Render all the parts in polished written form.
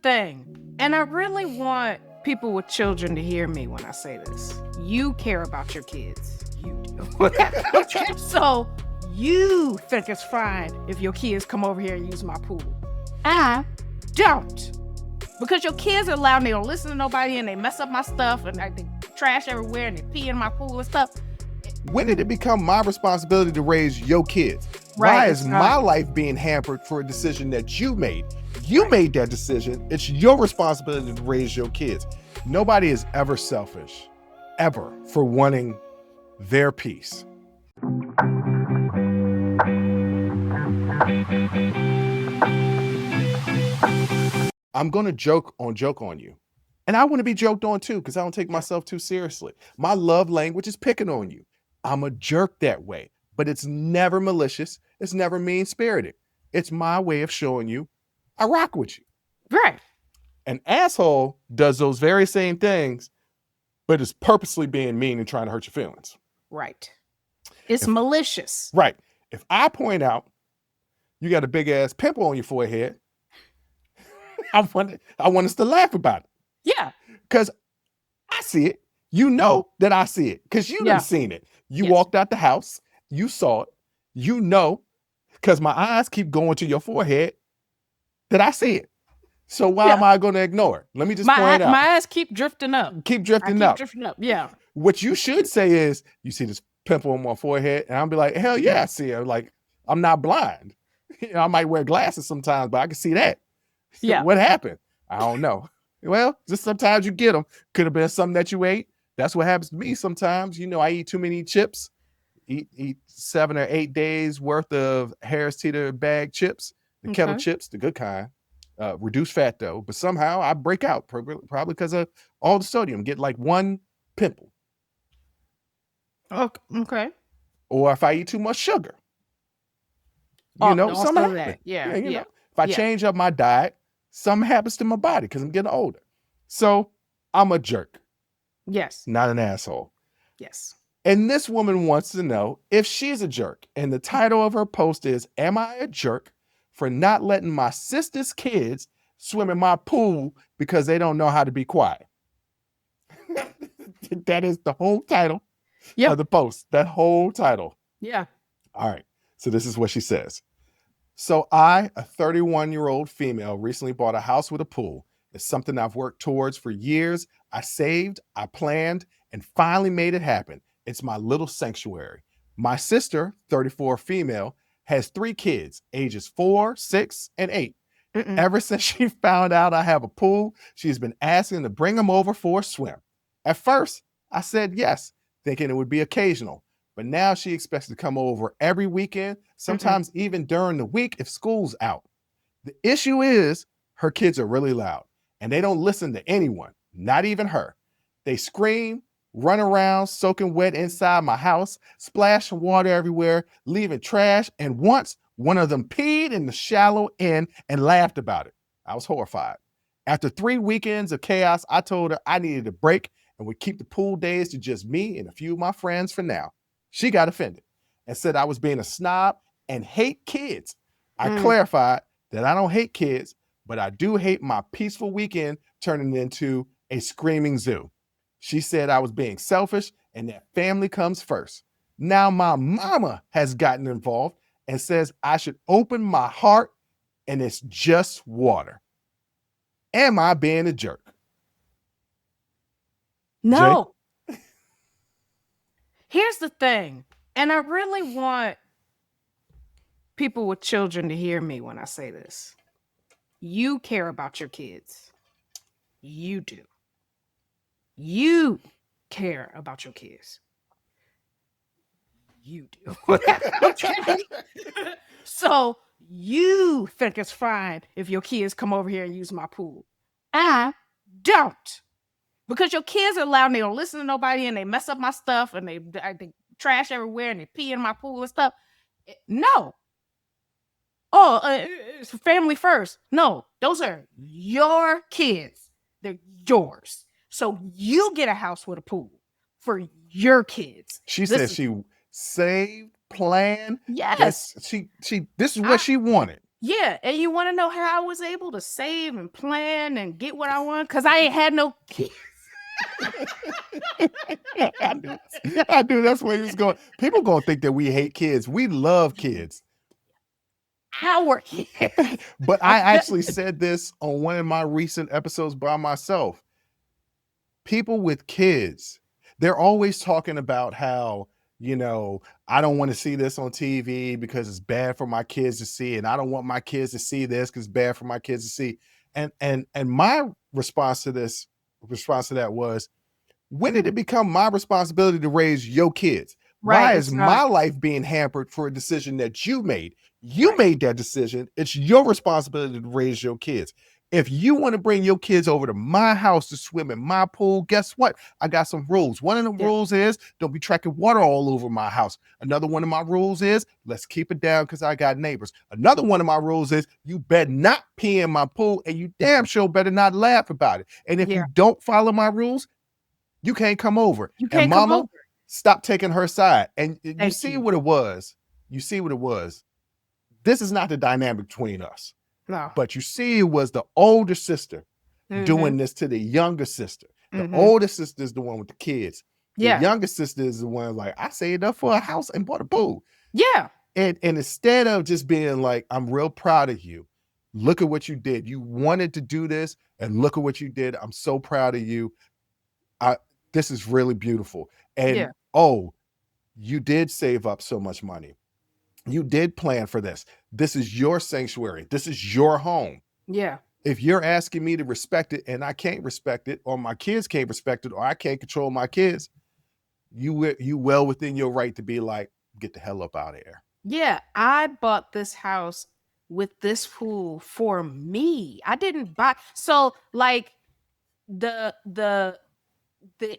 thing, and I really want people with children to hear me when I say this. You care about your kids. You do. Okay, so you think it's fine if your kids come over here and use my pool. I don't. Because your kids are loud and they don't listen to nobody and they mess up my stuff and they trash everywhere and they pee in my pool and stuff. When did it become my responsibility to raise your kids? Right, Why it's is not. my life being hampered for a decision that you made? You made that decision. It's your responsibility to raise your kids. Nobody is ever selfish, ever, for wanting their peace. I'm going to joke on you. And I want to be joked on too, because I don't take myself too seriously. My love language is picking on you. I'm a jerk that way, but it's never malicious. It's never mean-spirited. It's my way of showing you I rock with you. Right. An asshole does those very same things, but is purposely being mean and trying to hurt your feelings. Right. It's malicious. Right. If I point out you got a big ass pimple on your forehead, I want us to laugh about it. Yeah. Because I see it. You know that I see it because you done seen it. You walked out the house. You saw it. You know, because my eyes keep going to your forehead, that I see it. So why am I going to ignore it? Let me just point out. My eyes keep drifting up. Keep drifting up. Yeah. What you should say is, you see this pimple on my forehead? And I'll be like, hell yeah, I see it. Like, I'm not blind. You know, I might wear glasses sometimes, but I can see that. Yeah. What happened? I don't know. Well, just sometimes you get them. Could have been something that you ate. That's what happens to me sometimes. You know, I eat too many chips. Eat 7 or 8 days worth of Harris Teeter bag chips, the kettle chips, the good kind. Reduced fat though, but somehow I break out, probably because of all the sodium. Get like one pimple. Okay. Or if I eat too much sugar, you know, something happens. Yeah. Know, if I change up my diet, something happens to my body because I'm getting older. So I'm a jerk. Yes. Not an asshole. Yes. And this woman wants to know if she's a jerk. And the title of her post is, "Am I a jerk for not letting my sister's kids swim in my pool because they don't know how to be quiet?" That is the whole title of the post. That whole title. Yeah. All right. So this is what she says. "So I, a 31-year-old female, recently bought a house with a pool. It's something I've worked towards for years. I saved, I planned, and finally made it happen. It's my little sanctuary. My sister, 34 female, has 3 kids, ages 4, 6, and 8. Ever since she found out I have a pool, she's been asking to bring them over for a swim. At first, I said yes, thinking it would be occasional. But now she expects to come over every weekend, sometimes even during the week if school's out. The issue is her kids are really loud, and they don't listen to anyone, not even her. They scream, run around, soaking wet inside my house, splashing water everywhere, leaving trash, and once one of them peed in the shallow end and laughed about it. I was horrified. After 3 weekends of chaos, I told her I needed a break and would keep the pool days to just me and a few of my friends for now. She got offended and said I was being a snob and hate kids. I clarified that I don't hate kids, but I do hate my peaceful weekend turning into a screaming zoo. She said I was being selfish and that family comes first. Now my mama has gotten involved and says I should open my heart and it's just water. Am I being a jerk?" No. Here's the thing, and I really want people with children to hear me when I say this. You care about your kids. You do. You care about your kids. You do. Okay. So you think it's fine if your kids come over here and use my pool. I don't. Because your kids are loud and they don't listen to nobody and they mess up my stuff and they trash everywhere and they pee in my pool and stuff. No. It's family first. No, those are your kids. They're yours. So you get a house with a pool for your kids. She said she saved, planned. Yes. This is what she wanted. Yeah, and you want to know how I was able to save and plan and get what I want? Because I ain't had no kids. I knew that's where he was going. People gonna think that we hate kids. We love kids. Our kids. But I actually said this on one of my recent episodes by myself. People with kids, they're always talking about how, I don't want to see this on TV because it's bad for my kids to see, and I don't want my kids to see this because it's bad for my kids to see. And my response to that was, when did it become my responsibility to raise your kids? Right, Why it's is not. my life being hampered for a decision that you made? You Right. made that decision. It's your responsibility to raise your kids. If you want to bring your kids over to my house to swim in my pool, guess what? I got some rules. One of the Yeah. rules is don't be tracking water all over my house. Another one of my rules is let's keep it down because I got neighbors. Another one of my rules is you better not pee in my pool, and you damn sure better not laugh about it. And if Yeah. you don't follow my rules, you can't come over. You And can't come mama, over. stop taking her side. And you Thank see you. what it was. You see what it was. This is not the dynamic between us. No. But you see, it was the older sister Mhm. doing this to the younger sister. The Mhm. older sister is the one with the kids. The Yeah. younger sister is the one like, I saved up for a house and bought a pool. Yeah. And instead of just being like, I'm real proud of you. Look at what you did. You wanted to do this, and look at what you did. I'm so proud of you. This is really beautiful. And Yeah. oh, you did save up so much money. You did plan for this. This is your sanctuary. This is your home. Yeah. If you're asking me to respect it and I can't respect it, or my kids can't respect it, or I can't control my kids, you well within your right to be like, get the hell up out of here. Yeah. I bought this house with this pool for me. I didn't buy. So like the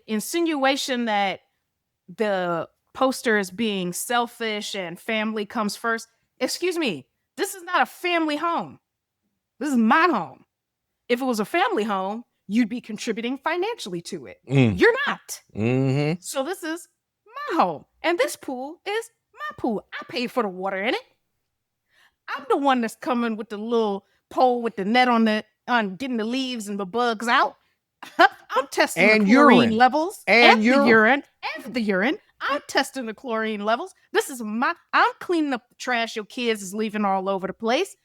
insinuation that the poster is being selfish and family comes first. Excuse me. This is not a family home. This is my home. If it was a family home, you'd be contributing financially to it. You're not. Mm-hmm. So this is my home. And this pool is my pool. I paid for the water in it. I'm the one that's coming with the little pole with the net on getting the leaves and the bugs out. I'm testing And the chlorine urine. levels And the urine and the urine. I'm testing the chlorine levels. I'm cleaning up the trash your kids is leaving all over the place.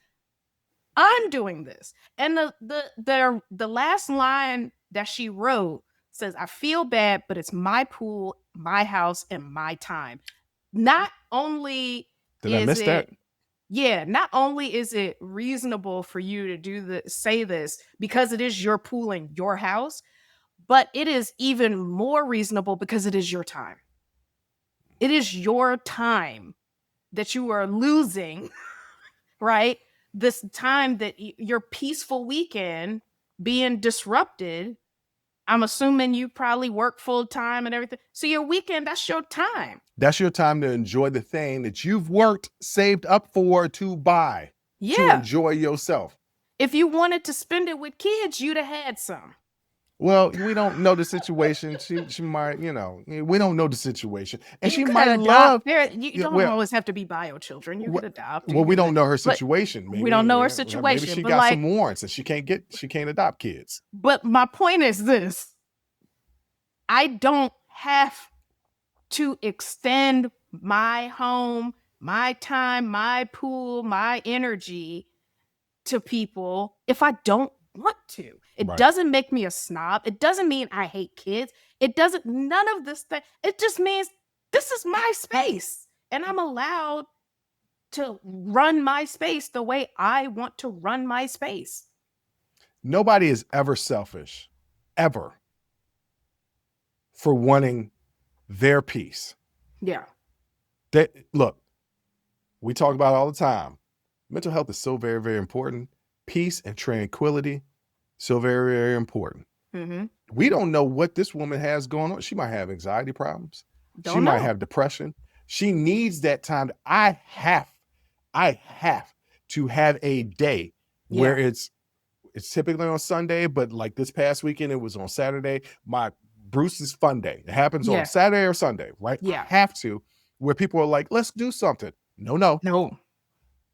I'm doing this. And the last line that she wrote says, I feel bad, but it's my pool, my house, and my time. Not only Did I miss that? Yeah, not only is it reasonable for you to say this because it is your pool and your house, but it is even more reasonable because it is your time. It is your time that you are losing, right? This time that your peaceful weekend being disrupted. I'm assuming you probably work full time and everything. So your weekend, that's your time. That's your time to enjoy the thing that you've worked, saved up for to buy, to Yeah. enjoy yourself. If you wanted to spend it with kids, you'd have had some. Well, we don't know the situation. She might, we don't know the situation. And You she could might adopt. love. You Yeah, don't well- always have to be bio children. You could adopt. Well, we don't know her but situation. we don't know her Maybe situation, she but got like- some warrants and she can't adopt kids. But my point is this. I don't have to extend my home, my time, my pool, my energy to people if I don't want to. It Right. doesn't make me a snob. It doesn't mean I hate kids. It doesn't, none of this thing. It just means this is my space and I'm allowed to run my space the way I want to run my space. Nobody is ever selfish, ever, for wanting their peace. Yeah. Look, we talk about it all the time. Mental health is so very, very important. Peace and tranquility, so very, very important. Mm-hmm. We don't know what this woman has going on. She might have anxiety problems. Don't She know. might have depression. She needs that time. I have to have a day where it's typically on Sunday, but like this past weekend, it was on Saturday. My Bruce's fun day. It happens on Saturday or Sunday, right? Yeah. I have to, where people are like, let's do something. No. No.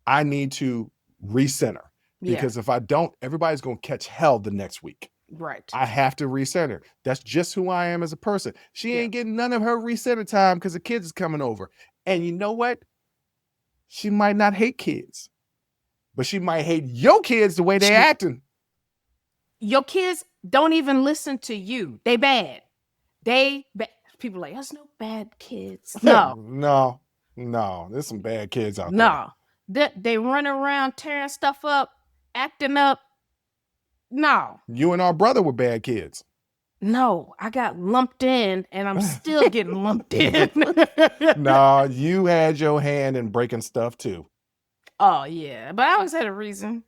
I need to recenter. Yeah. Because if I don't, everybody's going to catch hell the next week. Right. I have to recenter. That's just who I am as a person. She ain't getting none of her recenter time because the kids is coming over. And you know what? She might not hate kids, but she might hate your kids the way they're acting. Your kids don't even listen to you. They bad. People like, there's no bad kids. No. No. There's some bad kids out there. No. They run around tearing stuff up, acting up. No. You and our brother were bad kids. No, I got lumped in and I'm still getting lumped in. No, you had your hand in breaking stuff too. Oh, yeah. But I always had a reason.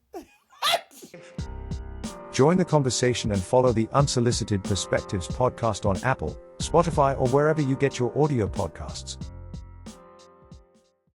Join the conversation and follow the Unsolicited Perspectives podcast on Apple, Spotify, or wherever you get your audio podcasts.